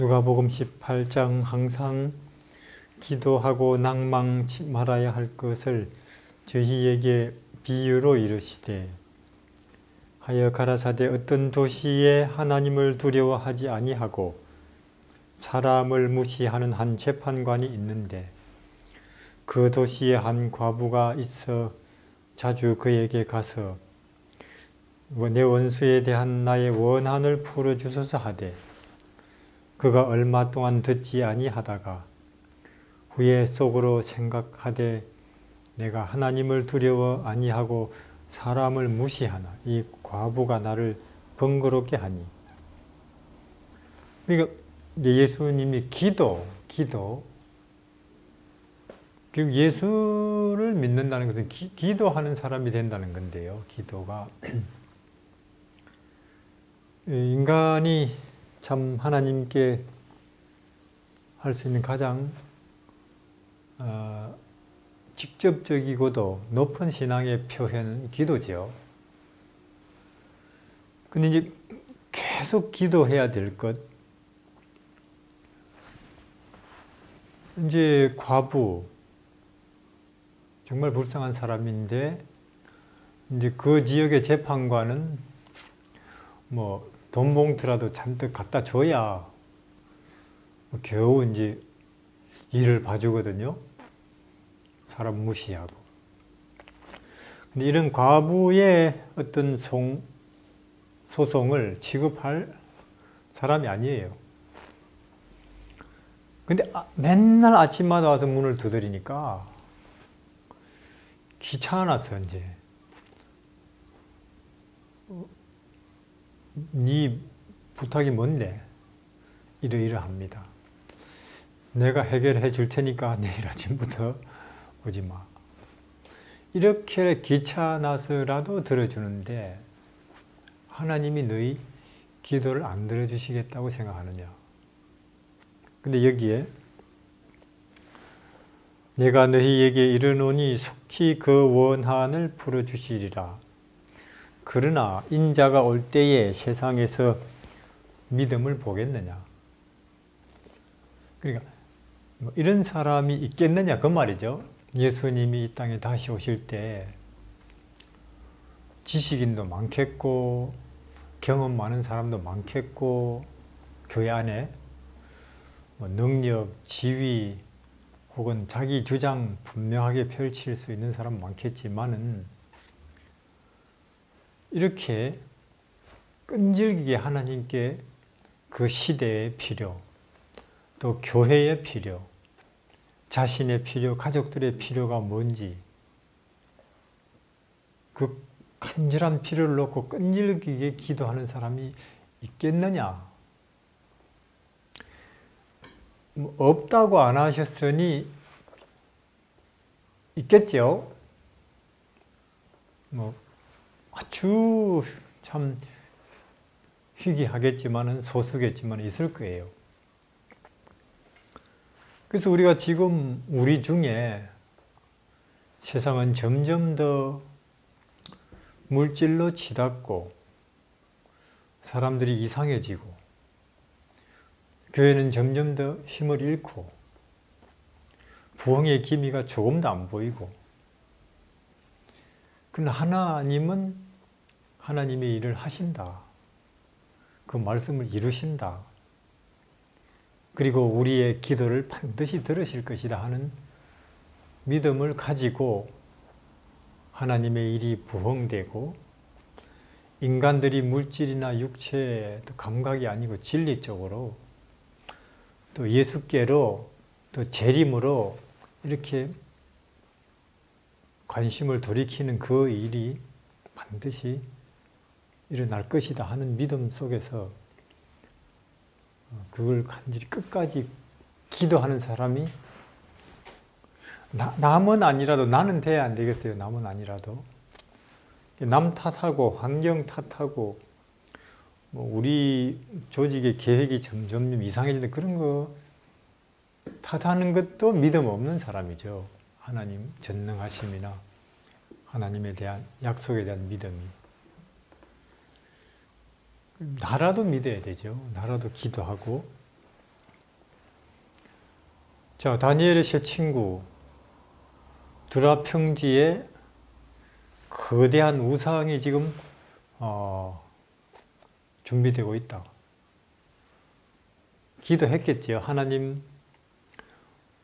누가복음 18장 항상 기도하고 낭망치 말아야 할 것을 저희에게 비유로 이르시되 하여 가라사대 어떤 도시에 하나님을 두려워하지 아니하고 사람을 무시하는 한 재판관이 있는데 그 도시에 한 과부가 있어 자주 그에게 가서 내 원수에 대한 나의 원한을 풀어주소서 하되 그가 얼마 동안 듣지 아니하다가 후에 속으로 생각하되 내가 하나님을 두려워 아니하고 사람을 무시하나 이 과부가 나를 번거롭게 하니. 그러니까 예수님이 기도 그리고 예수를 믿는다는 것은 기도하는 사람이 된다는 건데요. 기도가 인간이 참 하나님께 할 수 있는 가장 직접적이고도 높은 신앙의 표현은 기도죠. 근데 이제 계속 기도해야 될 것. 이제 과부, 정말 불쌍한 사람인데, 이제 그 지역의 재판관은 뭐 돈 봉투라도 잔뜩 갖다 줘야 겨우 이제 일을 봐주거든요. 사람 무시하고. 근데 이런 과부의 어떤 소송을 취급할 사람이 아니에요. 근데 맨날 아침마다 와서 문을 두드리니까 귀찮아서 이제 네 부탁이 뭔데? 이러이러합니다. 내가 해결해 줄 테니까 내일 아침부터 오지 마. 이렇게 귀찮아서라도 들어주는데 하나님이 너희 기도를 안 들어주시겠다고 생각하느냐. 근데 여기에 내가 너희에게 이르노니 속히 그 원한을 풀어주시리라. 그러나 인자가 올 때에 세상에서 믿음을 보겠느냐. 그러니까 이런 사람이 있겠느냐 그 말이죠. 예수님이 이 땅에 다시 오실 때 지식인도 많겠고 경험 많은 사람도 많겠고 교회 안에 능력, 지위 혹은 자기 주장 분명하게 펼칠 수 있는 사람 많겠지만은 이렇게 끈질기게 하나님께 그 시대의 필요, 또 교회의 필요, 자신의 필요, 가족들의 필요가 뭔지 그 간절한 필요를 놓고 끈질기게 기도하는 사람이 있겠느냐? 없다고 안 하셨으니 있겠죠? 아주 참 희귀하겠지만은 소수겠지만 있을 거예요. 그래서 우리가 지금 우리 중에 세상은 점점 더 물질로 치닫고 사람들이 이상해지고 교회는 점점 더 힘을 잃고 부흥의 기미가 조금도 안 보이고 그러나 하나님은 하나님의 일을 하신다. 그 말씀을 이루신다. 그리고 우리의 기도를 반드시 들으실 것이다 하는 믿음을 가지고 하나님의 일이 부흥되고 인간들이 물질이나 육체, 또 감각이 아니고 진리적으로 또 예수께로 또 재림으로 이렇게 관심을 돌이키는 그 일이 반드시 일어날 것이다 하는 믿음 속에서 그걸 간절히 끝까지 기도하는 사람이 남은 아니라도 나는 돼야 안 되겠어요. 남은 아니라도 남 탓하고 환경 탓하고 우리 조직의 계획이 점점 이상해지는 그런 거 탓하는 것도 믿음 없는 사람이죠. 하나님 전능하심이나 하나님에 대한 약속에 대한 믿음이. 나라도 믿어야 되죠. 나라도 기도하고 자, 다니엘의 세 친구 드라 평지에 거대한 우상이 지금 준비되고 있다. 기도했겠지요. 하나님,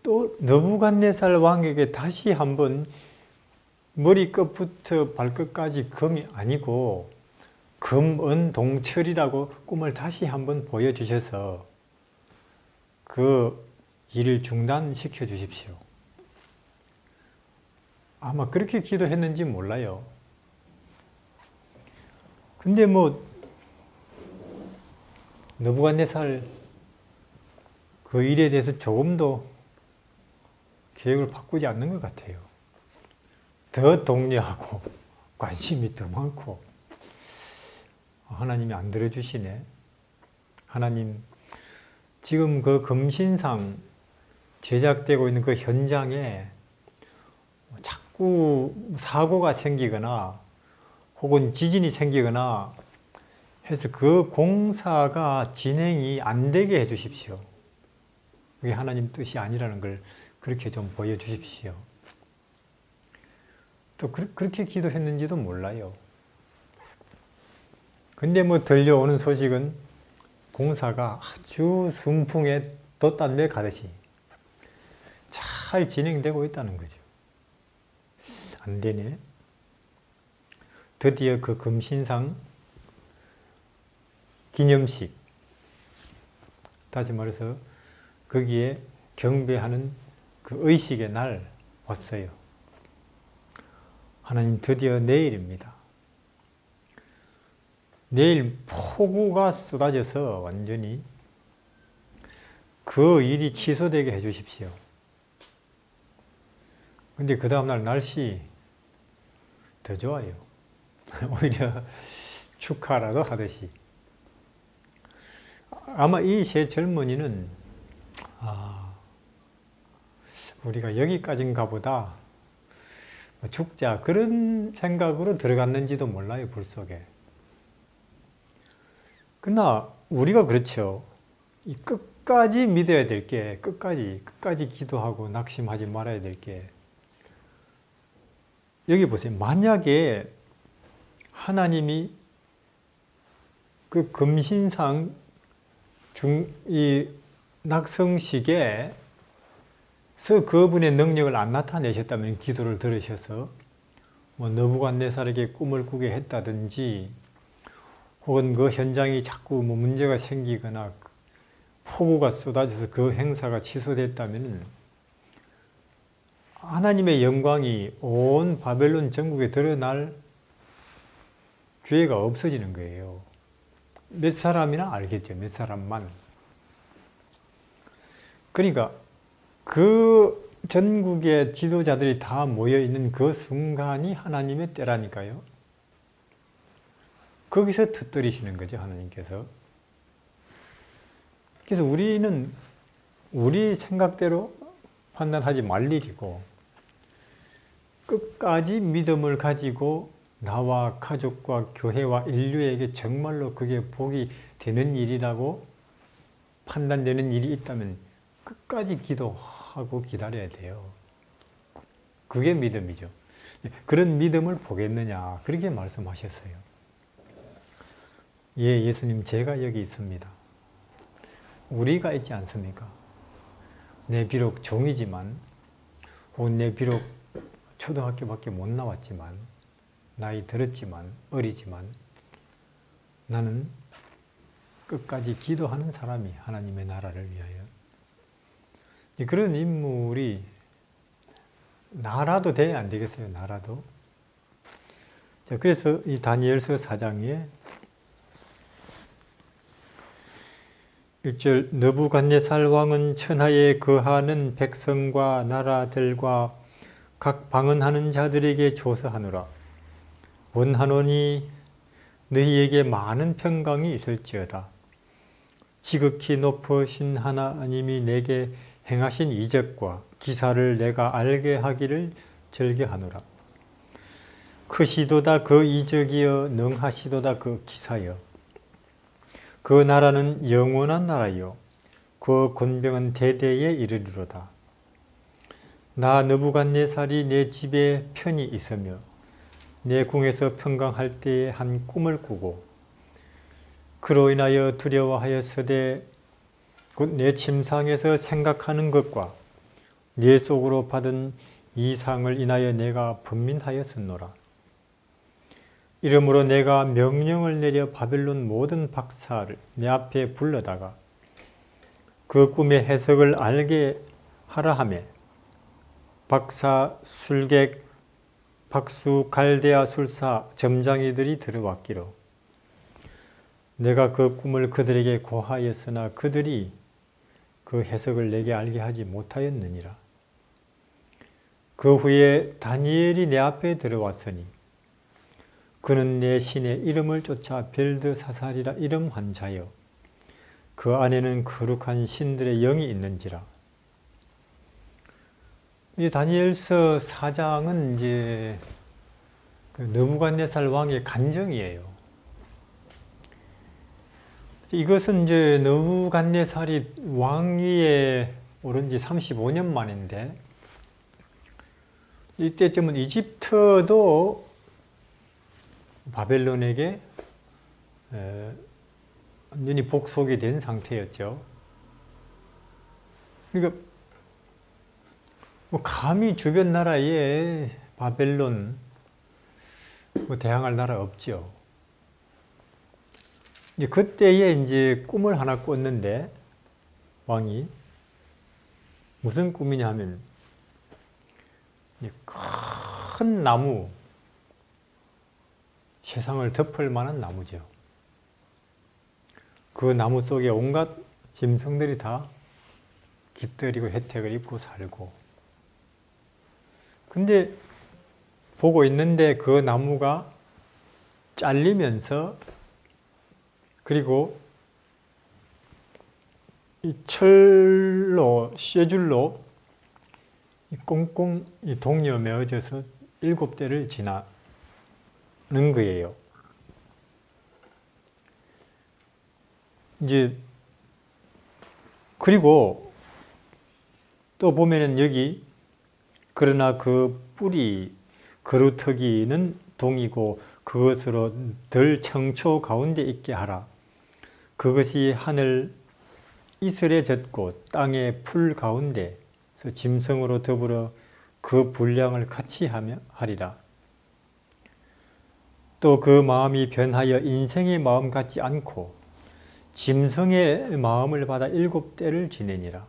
또 느부갓네살 왕에게 다시 한번 머리끝부터 발끝까지 금이 아니고 금, 은, 동, 철이라고 꿈을 다시 한번 보여주셔서 그 일을 중단시켜 주십시오. 아마 그렇게 기도했는지 몰라요. 근데 뭐 느부갓네살 그 일에 대해서 조금도 계획을 바꾸지 않는 것 같아요. 더 독려하고 관심이 더 많고 하나님이 안 들어주시네. 하나님, 지금 그 금신상 제작되고 있는 그 현장에 자꾸 사고가 생기거나 혹은 지진이 생기거나 해서 그 공사가 진행이 안 되게 해 주십시오. 그게 하나님 뜻이 아니라는 걸 그렇게 좀 보여주십시오. 또 그렇게 기도했는지도 몰라요. 근데 뭐 들려오는 소식은 공사가 아주 순풍에 돛담배 가듯이 잘 진행되고 있다는 거죠. 안 되네. 드디어 그 금신상 기념식, 다시 말해서 거기에 경배하는 그 의식의 날 왔어요. 하나님, 드디어 내일입니다. 내일 폭우가 쏟아져서 완전히 그 일이 취소되게 해 주십시오. 근데 그 다음날 날씨 더 좋아요. 오히려 축하라도 하듯이. 아마 이 세 젊은이는 우리가 여기까지인가 보다 죽자 그런 생각으로 들어갔는지도 몰라요. 불 속에. 그러나 우리가 그렇죠. 이 끝까지 믿어야 될 게, 끝까지 기도하고 낙심하지 말아야 될 게, 여기 보세요. 만약에 하나님이 그 금신상 이 낙성식에서 그분의 능력을 안 나타내셨다면, 기도를 들으셔서 뭐 느부갓네살에게 꿈을 꾸게 했다든지 혹은 그 현장이 자꾸 뭐 문제가 생기거나 폭우가 쏟아져서 그 행사가 취소됐다면 하나님의 영광이 온 바벨론 전국에 드러날 기회가 없어지는 거예요. 몇 사람이나 알겠죠. 몇 사람만. 그러니까 그 전국의 지도자들이 다 모여있는 그 순간이 하나님의 때라니까요. 거기서 터뜨리시는 거죠. 하나님께서. 그래서 우리는 우리 생각대로 판단하지 말 일이고, 끝까지 믿음을 가지고 나와 가족과 교회와 인류에게 정말로 그게 복이 되는 일이라고 판단되는 일이 있다면 끝까지 기도하고 기다려야 돼요. 그게 믿음이죠. 그런 믿음을 보겠느냐, 그렇게 말씀하셨어요. 예, 예수님, 제가 여기 있습니다. 우리가 있지 않습니까? 내 비록 종이지만, 혹은 내 비록 초등학교밖에 못 나왔지만, 나이 들었지만, 어리지만, 나는 끝까지 기도하는 사람이 하나님의 나라를 위하여. 그런 인물이 나라도 돼야 안 되겠어요. 나라도. 자, 그래서 이 다니엘서 4장에 1절, 느부갓네살 왕은 천하에 거하는 백성과 나라들과 각 방언하는 자들에게 조서하노라. 원하노니 너희에게 많은 평강이 있을지어다. 지극히 높으신 하나님이 내게 행하신 이적과 기사를 내가 알게 하기를 즐겨하노라. 크시도다 그 이적이여, 능하시도다 그 기사여. 그 나라는 영원한 나라요, 그 권병은 대대에 이르리로다. 나 느부갓네살이 내 집에 편히 있으며 내 궁에서 평강할 때에 한 꿈을 꾸고 그로 인하여 두려워하였으되 곧 내 침상에서 생각하는 것과 내 속으로 받은 이상을 인하여 내가 번민하였었노라. 이러므로 내가 명령을 내려 바벨론 모든 박사를 내 앞에 불러다가 그 꿈의 해석을 알게 하라 하매 박사, 술객, 박수, 갈대아 술사, 점장이들이 들어왔기로 내가 그 꿈을 그들에게 고하였으나 그들이 그 해석을 내게 알게 하지 못하였느니라. 그 후에 다니엘이 내 앞에 들어왔으니 그는 내 신의 이름을 쫓아 벨드사살이라 이름한 자여 그 안에는 거룩한 신들의 영이 있는지라. 이 다니엘서 4장은 이제 그 느부갓네살 왕의 간정이에요. 이것은 이제 느부갓네살이 왕위에 오른 지 35년 만인데 이때쯤은 이집트도 바벨론에게 완전히 복속이 된 상태였죠. 그러니까 뭐 감히 주변 나라에 바벨론 뭐 대항할 나라 없죠. 이제 그때에 이제 꿈을 하나 꿨는데 왕이 무슨 꿈이냐 하면 큰 나무, 세상을 덮을 만한 나무죠. 그 나무 속에 온갖 짐승들이 다 깃들이고 혜택을 입고 살고 근데 보고 있는데 그 나무가 잘리면서 그리고 이 철로, 쇠줄로 꽁꽁 동려 메어져서 7대를 지나는 거예요. 이제 그리고 또 보면은 여기 그러나 그 뿌리 그루터기는 동이고 그것으로 덜 청초 가운데 있게 하라. 그것이 하늘 이슬에 젖고 땅의 풀 가운데서 짐승으로 더불어 그 분량을 같이 하리라. 또 그 마음이 변하여 인생의 마음 같지 않고 짐승의 마음을 받아 7대를 지내니라.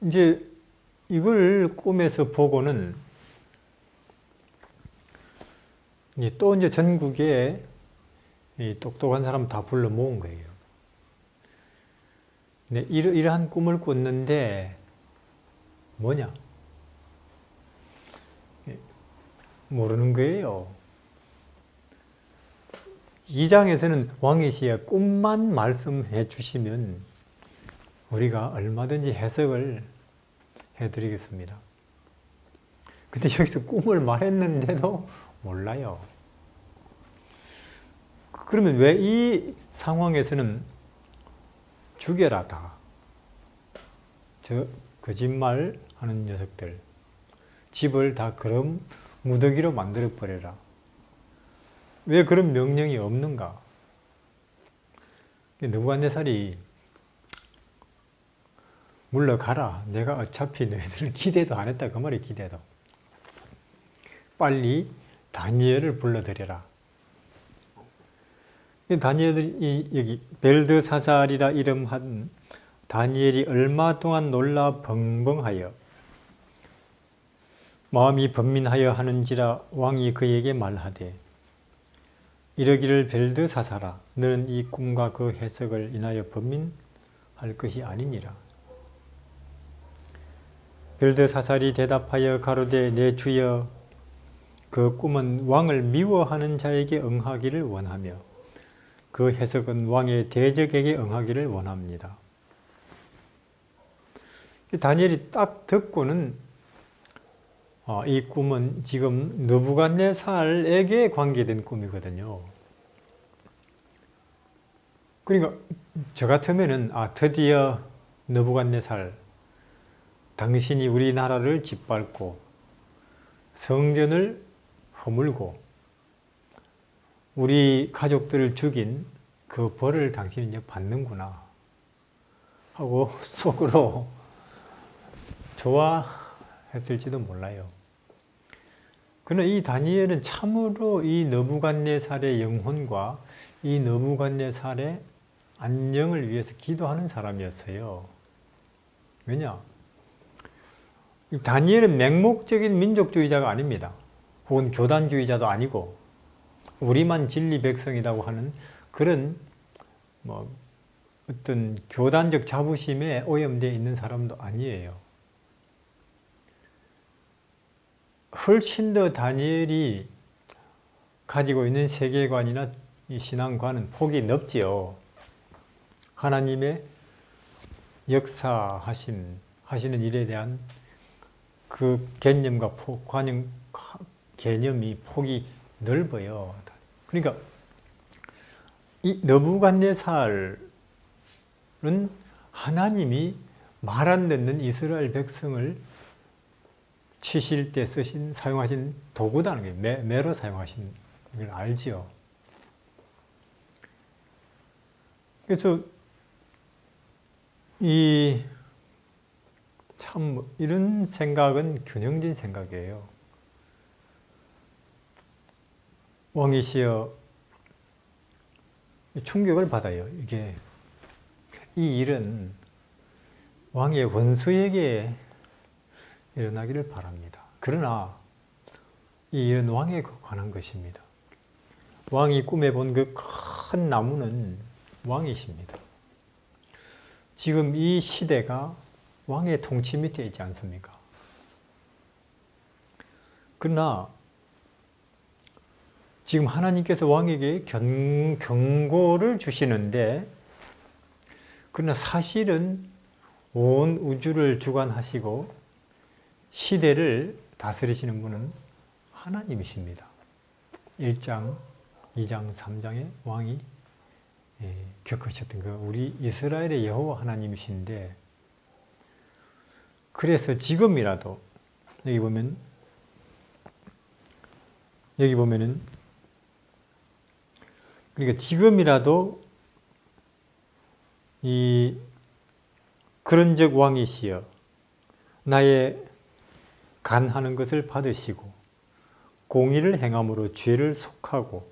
이제 이걸 꿈에서 보고는 또 이제 전국에 똑똑한 사람 다 불러 모은 거예요. 근데 이러한 꿈을 꿨는데 뭐냐? 모르는 거예요. 2장에서는 왕이시여 꿈만 말씀해 주시면 우리가 얼마든지 해석을 해드리겠습니다. 근데 여기서 꿈을 말했는데도 몰라요. 그러면 왜 이 상황에서는 죽여라 다. 저 거짓말 하는 녀석들. 집을 다 그런 무더기로 만들어 버려라. 왜 그런 명령이 없는가? 느부갓네살이 물러가라. 내가 어차피 너희들을 기대도 안 했다. 그 말이 기대도. 빨리 다니엘을 불러들여라. 다니엘이 여기 벨드사살이라 이름한 다니엘이 얼마 동안 놀라 벙벙하여 마음이 번민하여 하는지라 왕이 그에게 말하되 이러기를 벨드사살아 너는 이 꿈과 그 해석을 인하여 번민할 것이 아니니라. 벨드사살이 대답하여 가로되 내 주여 그 꿈은 왕을 미워하는 자에게 응하기를 원하며 그 해석은 왕의 대적에게 응하기를 원합니다. 다니엘이 딱 듣고는 이 꿈은 지금 느부갓네살에게 관계된 꿈이거든요. 그러니까 저 같으면은 드디어 느부갓네살, 당신이 우리나라를 짓밟고 성전을 허물고 우리 가족들을 죽인 그 벌을 당신이 이제 받는구나 하고 속으로 좋아했을지도 몰라요. 그러나 이 다니엘은 참으로 이 느부갓네살의 영혼과 이 느부갓네살의 안녕을 위해서 기도하는 사람이었어요. 왜냐? 다니엘은 맹목적인 민족주의자가 아닙니다. 혹은 교단주의자도 아니고 우리만 진리 백성이라고 하는 그런 어떤 교단적 자부심에 오염되어 있는 사람도 아니에요. 훨씬 더 다니엘이 가지고 있는 세계관이나 이 신앙관은 폭이 넓지요. 하나님의 역사하시는 일에 대한 그 개념과 개념이 폭이 넓어요. 그러니까 이 느부갓네살은 하나님이 말 안 듣는 이스라엘 백성을 치실 때 사용하신 도구다는 게 매로 사용하신 걸 알지요. 그래서 참 이런 생각은 균형진 생각이에요. 왕이시여 충격을 받아요. 이 일은 왕의 원수에게 일어나기를 바랍니다. 그러나 이 일은 왕에 관한 것입니다. 왕이 꿈에 본 그 큰 나무는 왕이십니다. 지금 이 시대가 왕의 통치 밑에 있지 않습니까? 그러나 지금 하나님께서 왕에게 경고를 주시는데, 그러나 사실은 온 우주를 주관하시고 시대를 다스리시는 분은 하나님이십니다. 1장, 2장, 3장의 왕이 겪으셨던 그 우리 이스라엘의 여호와 하나님이신데, 그래서 지금이라도 여기 보면은 그러니까 지금이라도 이 그런즉 왕이시여 나의 간하는 것을 받으시고 공의를 행함으로 죄를 속하고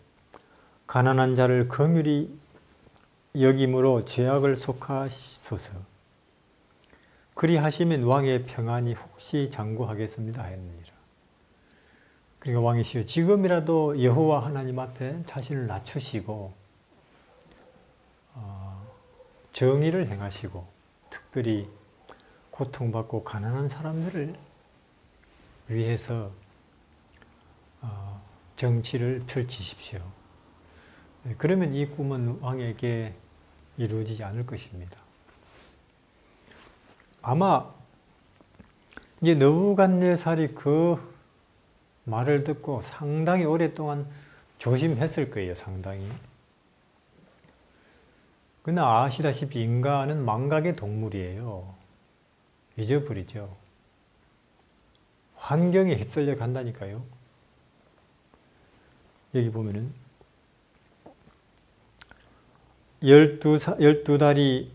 가난한 자를 긍휼히 여김으로 죄악을 속하소서. 그리하시면 왕의 평안이 혹시 장구하겠습니다 하였느니라. 그러니까 왕이시여 지금이라도 여호와 하나님 앞에 자신을 낮추시고 정의를 행하시고 특별히 고통받고 가난한 사람들을 위해서 정치를 펼치십시오. 그러면 이 꿈은 왕에게 이루어지지 않을 것입니다. 아마 이제 느부갓네살이 그 말을 듣고 상당히 오랫동안 조심했을 거예요. 상당히. 그러나 아시다시피 인간은 망각의 동물이에요. 잊어버리죠. 환경에 휩쓸려 간다니까요. 여기 보면은 12달이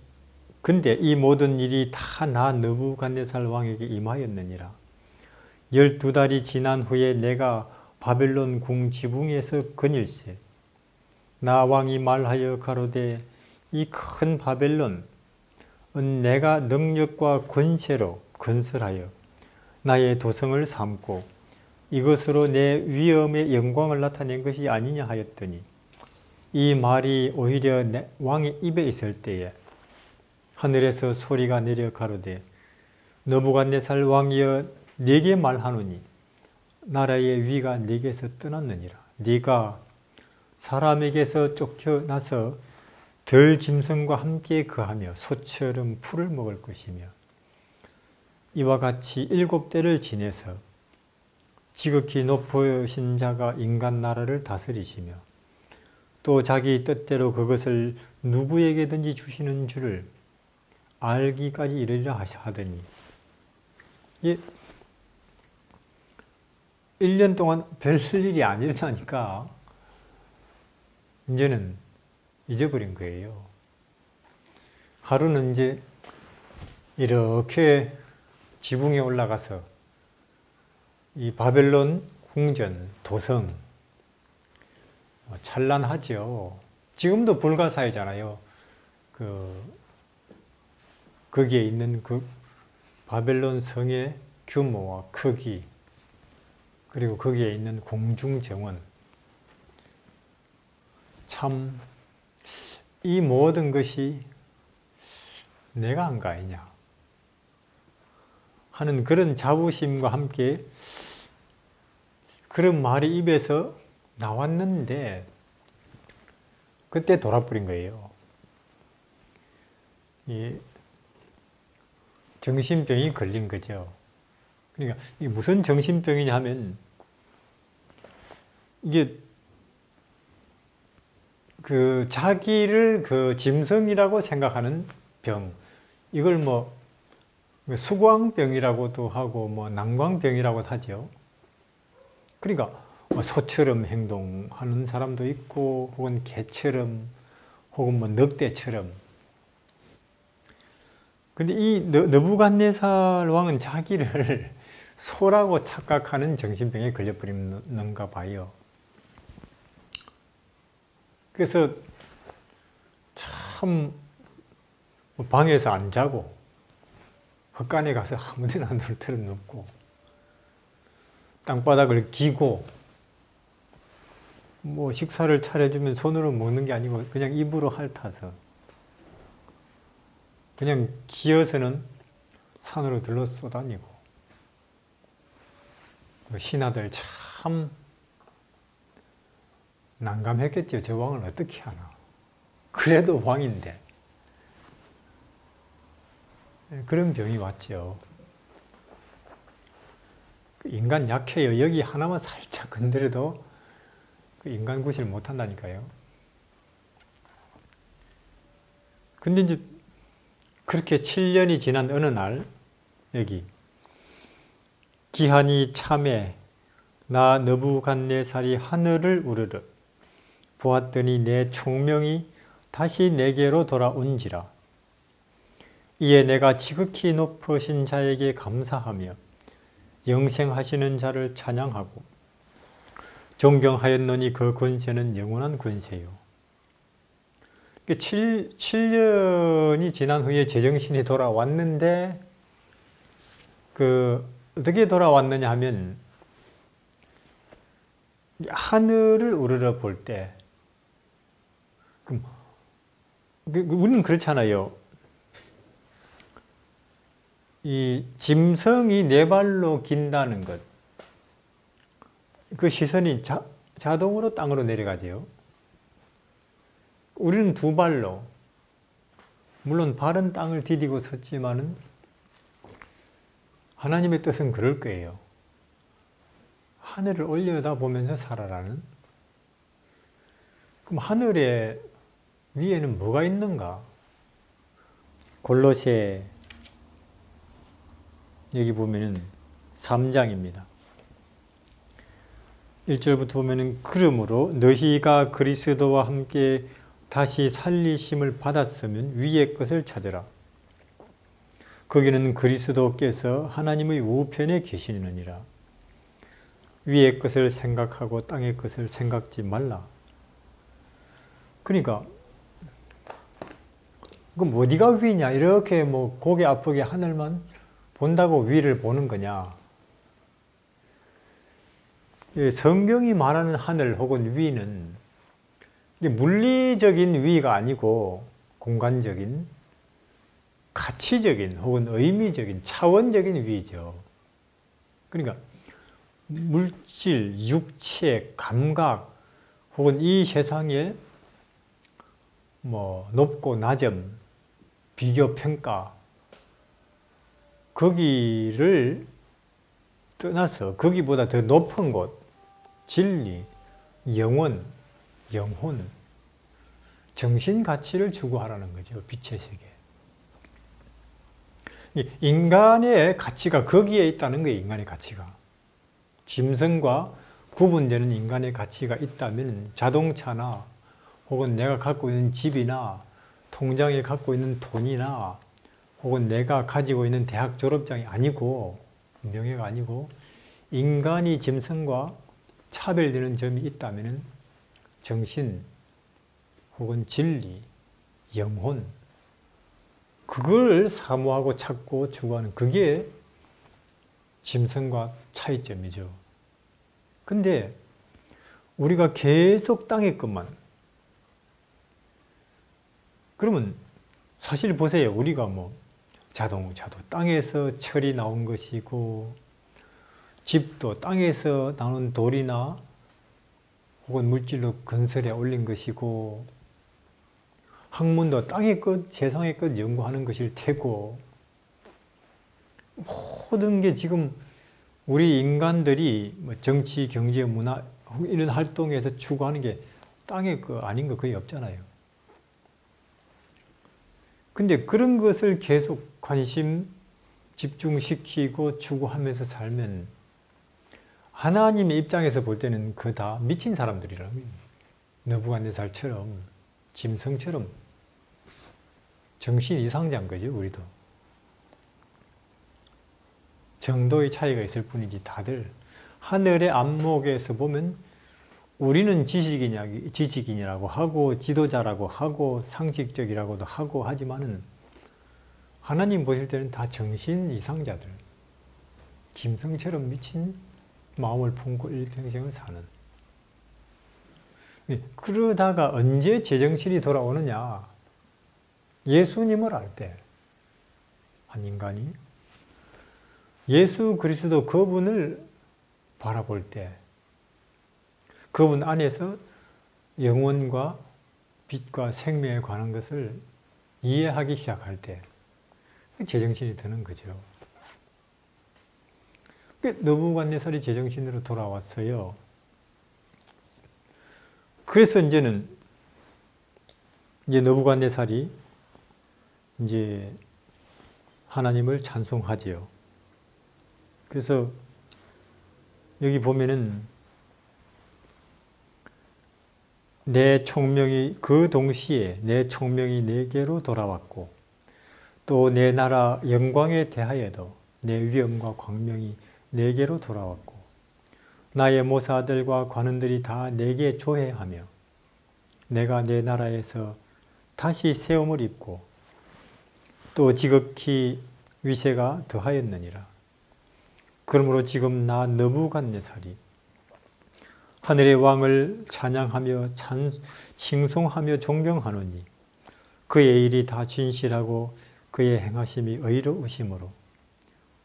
근데 이 모든 일이 다 나 느부갓네살 왕에게 임하였느니라. 12달이 지난 후에 내가 바벨론 궁 지붕에서 거닐세. 나 왕이 말하여 가로되 이 큰 바벨론은 내가 능력과 권세로 건설하여 나의 도성을 삼고 이것으로 내 위엄의 영광을 나타낸 것이 아니냐 하였더니, 이 말이 오히려 왕의 입에 있을 때에 하늘에서 소리가 내려 가로되 느부갓네살 왕이여 네게 말하노니 나라의 위가 네게서 떠났느니라. 네가 사람에게서 쫓겨나서 들 짐승과 함께 거하며 소처럼 풀을 먹을 것이며, 이와 같이 7대를 지내서 지극히 높으신 자가 인간 나라를 다스리시며 또 자기 뜻대로 그것을 누구에게든지 주시는 줄을 알기까지 이르리라 하더니, 이 1년 동안 별 일이 안 일어나니까 이제는 잊어버린 거예요. 하루는 이제 이렇게 지붕에 올라가서 이 바벨론 궁전, 도성, 찬란하죠. 지금도 불가사의잖아요. 거기에 있는 그 바벨론 성의 규모와 크기, 그리고 거기에 있는 공중정원. 참, 이 모든 것이 내가 한 거 아니냐 하는 그런 자부심과 함께 그런 말이 입에서 나왔는데 그때 돌아버린 거예요. 이 정신병이 걸린 거죠. 그러니까 이게 무슨 정신병이냐 하면 이게 자기를 짐승이라고 생각하는 병, 이걸 뭐 수광병이라고도 하고 뭐 난광병이라고도 하죠. 그러니까 소처럼 행동하는 사람도 있고, 혹은 개처럼, 혹은 뭐 늑대처럼. 근데 이 느부갓네살 왕은 자기를 소라고 착각하는 정신병에 걸려버리는가 봐요. 그래서 참 방에서 안 자고 헛간에 가서 아무데나 눕고 땅바닥을 기고, 뭐 식사를 차려주면 손으로 먹는 게 아니고 그냥 입으로 핥아서 그냥 기어서는 산으로 들러 쏘다니고. 신하들 참 난감했겠죠. 저 왕을 어떻게 하나. 그래도 왕인데. 그런 병이 왔죠. 인간 약해요. 여기 하나만 살짝 건드려도 인간 구실 못한다니까요. 근데 이제 그렇게 7년이 지난 어느 날, 여기 기한이 참에 나 느부갓네살이 하늘을 우르르 보았더니 내 총명이 다시 내게로 돌아온지라. 이에 내가 지극히 높으신 자에게 감사하며 영생하시는 자를 찬양하고 존경하였노니 그 권세는 영원한 권세요. 7년이 지난 후에 제정신이 돌아왔는데 어떻게 돌아왔느냐 하면 하늘을 우러러 볼 때, 우리는 그렇잖아요. 이 짐승이 네 발로 긴다는 것, 그 시선이 자동으로 땅으로 내려가지요. 우리는 두 발로, 물론 발은 땅을 디디고 섰지만은 하나님의 뜻은 그럴 거예요. 하늘을 올려다보면서 살아라는. 그럼 하늘에 위에는 뭐가 있는가? 골로새 여기 보면은 3장입니다. 1절부터 보면은 그러므로 너희가 그리스도와 함께 다시 살리심을 받았으면 위의 것을 찾으라. 거기는 그리스도께서 하나님의 우편에 계시느니라. 위의 것을 생각하고 땅의 것을 생각지 말라. 그러니까 그럼 어디가 위냐? 이렇게 뭐 고개 아프게 하늘만 본다고 위를 보는 거냐? 성경이 말하는 하늘 혹은 위는 물리적인 위가 아니고 공간적인, 가치적인 혹은 의미적인, 차원적인 위죠. 그러니까 물질, 육체, 감각 혹은 이 세상의 뭐 높고 낮음, 비교, 평가, 거기를 떠나서 거기보다 더 높은 곳, 진리, 영원, 영혼, 정신 가치를 추구하라는 거죠. 빛의 세계. 인간의 가치가 거기에 있다는 거예요. 인간의 가치가. 짐승과 구분되는 인간의 가치가 있다면 자동차나 혹은 내가 갖고 있는 집이나 통장에 갖고 있는 돈이나 혹은 내가 가지고 있는 대학 졸업장이 아니고 명예가 아니고 인간이 짐승과 차별되는 점이 있다면 정신 혹은 진리, 영혼 그걸 사모하고 찾고 추구하는 그게 짐승과 차이점이죠. 근데 우리가 계속 땅의 것만 그러면 사실 보세요. 우리가 뭐 자동차도 땅에서 철이 나온 것이고 집도 땅에서 나온 돌이나 혹은 물질로 건설해 올린 것이고 학문도 땅의 것, 세상의 것 연구하는 것일 테고 모든 게 지금 우리 인간들이 뭐 정치, 경제, 문화 이런 활동에서 추구하는 게 땅의 거 아닌 거 거의 없잖아요. 근데 그런 것을 계속 관심 집중시키고 추구하면서 살면 하나님의 입장에서 볼 때는 그 다 미친 사람들이라는 거예요. 느부갓네살처럼 짐승처럼 정신 이상자인 거죠. 우리도. 정도의 차이가 있을 뿐이지 다들 하늘의 안목에서 보면 우리는 지식인이라고 하고 지도자라고 하고 상식적이라고도 하고 하지만은 하나님 보실 때는 다 정신 이상자들, 짐승처럼 미친 마음을 품고 일평생을 사는. 그러다가 언제 제정신이 돌아오느냐? 예수님을 알 때, 한 인간이 예수 그리스도 그분을 바라볼 때, 그분 안에서 영혼과 빛과 생명에 관한 것을 이해하기 시작할 때 제정신이 드는 거죠. 느부갓네살이 제정신으로 돌아왔어요. 그래서 이제 느부갓네살이 이제 하나님을 찬송하지요. 그래서 여기 보면은 내 총명이 그 동시에 내 총명이 내게로 돌아왔고 또 내 나라 영광에 대하여도 내 위엄과 광명이 내게로 돌아왔고 나의 모사들과 관원들이 다 내게 조회하며 내가 내 나라에서 다시 세움을 입고 또 지극히 위세가 더하였느니라. 그러므로 지금 나 느부갓네살이 하늘의 왕을 찬양하며 칭송하며 존경하노니 그의 일이 다 진실하고 그의 행하심이 의로우심으로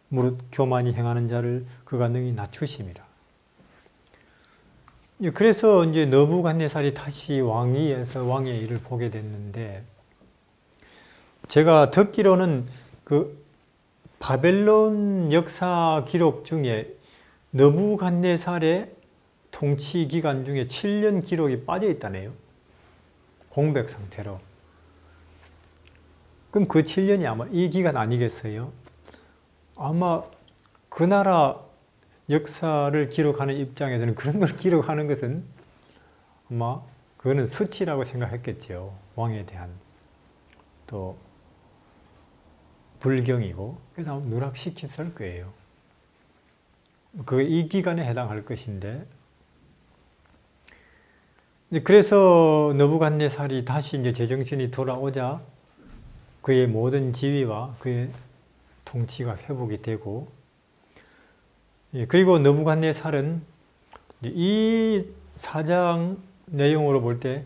무릇 교만히 행하는 자를 그가 능히 낮추심이라. 그래서 이제 느부갓네살이 다시 왕위에서 왕의 일을 보게 됐는데 제가 듣기로는 그 바벨론 역사 기록 중에 느부갓네살의 통치 기간 중에 7년 기록이 빠져 있다네요. 공백 상태로. 그럼 그 7년이 아마 이 기간 아니겠어요? 아마 그 나라 역사를 기록하는 입장에서는 그런 걸 기록하는 것은 아마 그거는 수치라고 생각했겠죠. 왕에 대한 또 불경이고 그래서 누락시켰을 거예요. 그게 이 기간에 해당할 것인데 그래서 느부갓네살이 다시 이제 제정신이 돌아오자 그의 모든 지위와 그의 통치가 회복이 되고 그리고 느부갓네살은 이 사장 내용으로 볼 때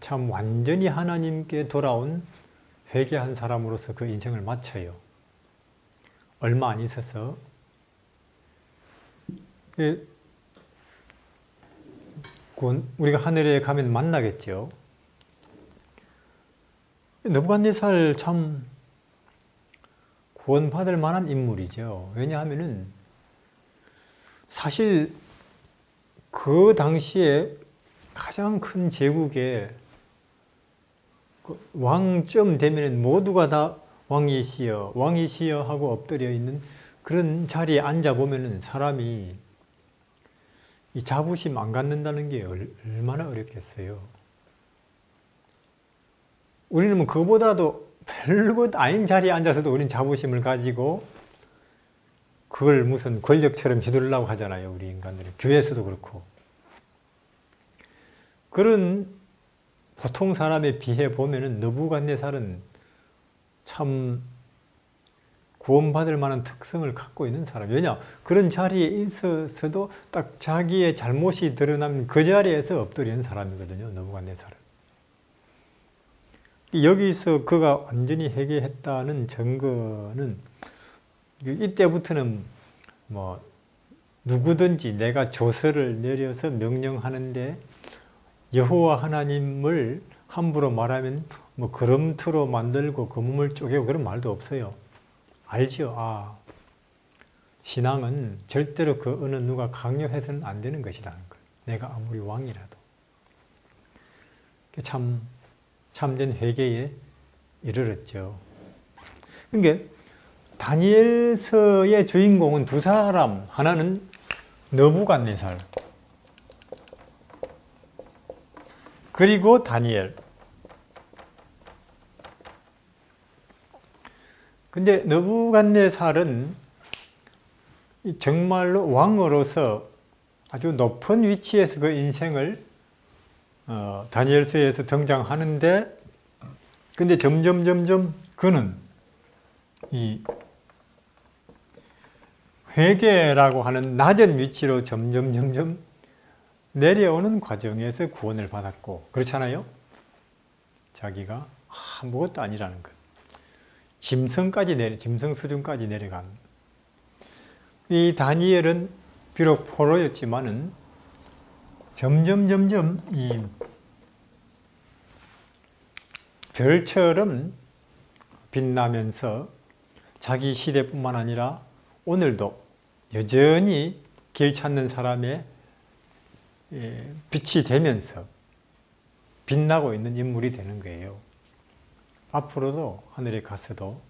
참 완전히 하나님께 돌아온 회개한 사람으로서 그 인생을 마쳐요. 얼마 안 있어서 우리가 하늘에 가면 만나겠죠. 느부갓네살 참 구원받을 만한 인물이죠. 왜냐하면은 사실 그 당시에 가장 큰 제국에 왕쯤 되면 모두가 다 왕이시여 왕이시여 하고 엎드려 있는 그런 자리에 앉아보면은 사람이 이 자부심 안 갖는다는 게 얼마나 어렵겠어요. 우리는 뭐 그보다도 별것 아닌 자리에 앉아서도 우리는 자부심을 가지고 그걸 무슨 권력처럼 휘두르려고 하잖아요. 우리 인간들이. 교회에서도 그렇고. 그런 보통 사람에 비해 보면은 느부갓네살은 참 구원받을 만한 특성을 갖고 있는 사람. 왜냐? 그런 자리에 있어서도 딱 자기의 잘못이 드러나면 그 자리에서 엎드리는 사람이거든요. 느부갓네살은. 여기서 그가 완전히 회개했다는 증거는 이때부터는 뭐 누구든지 내가 조서를 내려서 명령하는데 여호와 하나님을 함부로 말하면 뭐 거름투로 만들고 그 몸을 쪼개고 그런 말도 없어요. 알지요? 아, 신앙은 절대로 그 어느 누가 강요해서는 안 되는 것이라는 걸. 내가 아무리 왕이라도. 참된 회개에 이르렀죠. 그러니까 다니엘서의 주인공은 두 사람, 하나는 느부갓네살, 그리고 다니엘. 근데 느부갓네살은 정말로 왕으로서 아주 높은 위치에서 그 인생을 다니엘서에서 등장하는데, 근데 점점 그는 이 회개라고 하는 낮은 위치로 점점 내려오는 과정에서 구원을 받았고, 그렇잖아요? 자기가 아무것도 아니라는 것. 짐승 수준까지 내려간. 이 다니엘은 비록 포로였지만은 점점 이 별처럼 빛나면서 자기 시대뿐만 아니라 오늘도 여전히 길 찾는 사람의 빛이 되면서 빛나고 있는 인물이 되는 거예요. 앞으로도 하늘에 가서도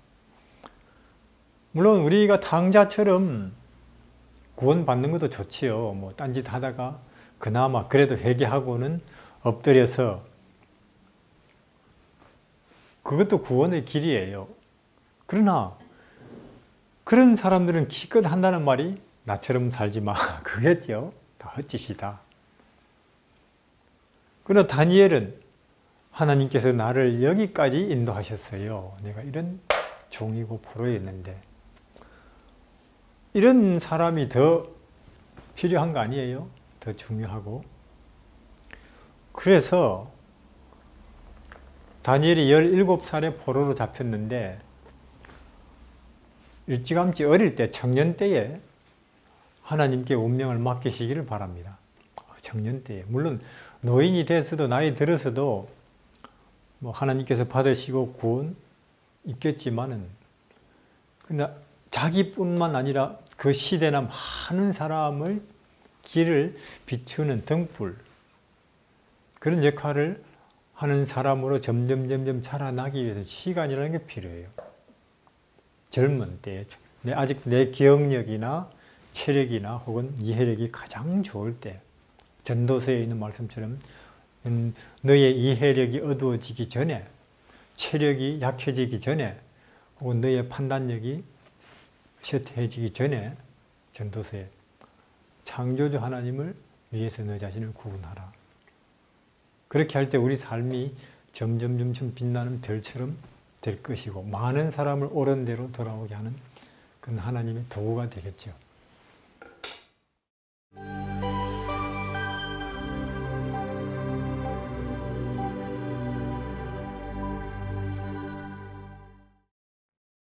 물론 우리가 탕자처럼 구원받는 것도 좋지요. 뭐 딴짓 하다가 그나마 그래도 회개하고는 엎드려서, 그것도 구원의 길이에요. 그러나 그런 사람들은 기껏 한다는 말이 나처럼 살지 마. 그겠죠. 다 헛짓이다. 그러나 다니엘은 하나님께서 나를 여기까지 인도하셨어요. 내가 이런 종이고 포로였는데. 이런 사람이 더 필요한 거 아니에요? 더 중요하고. 그래서 다니엘이 17살에 포로로 잡혔는데 일찌감치 어릴 때, 청년 때에 하나님께 운명을 맡기시기를 바랍니다. 청년 때에. 물론 노인이 돼서도 나이 들어서도 뭐 하나님께서 받으시고 구원 있겠지만은, 그러나 자기뿐만 아니라 그 시대나 많은 사람을 길을 비추는 등불, 그런 역할을 하는 사람으로 점점 자라나기 위해서 시간이라는 게 필요해요. 젊은 때에, 아직 내 기억력이나 체력이나 혹은 이해력이 가장 좋을 때, 전도서에 있는 말씀처럼 너의 이해력이 어두워지기 전에, 체력이 약해지기 전에, 혹은 너의 판단력이 쇠퇴해지기 전에, 전도서에 창조주 하나님을 위해서 너 자신을 구원하라. 그렇게 할 때 우리 삶이 점점 빛나는 별처럼 될 것이고, 많은 사람을 옳은 대로 돌아오게 하는 그런 하나님의 도구가 되겠죠.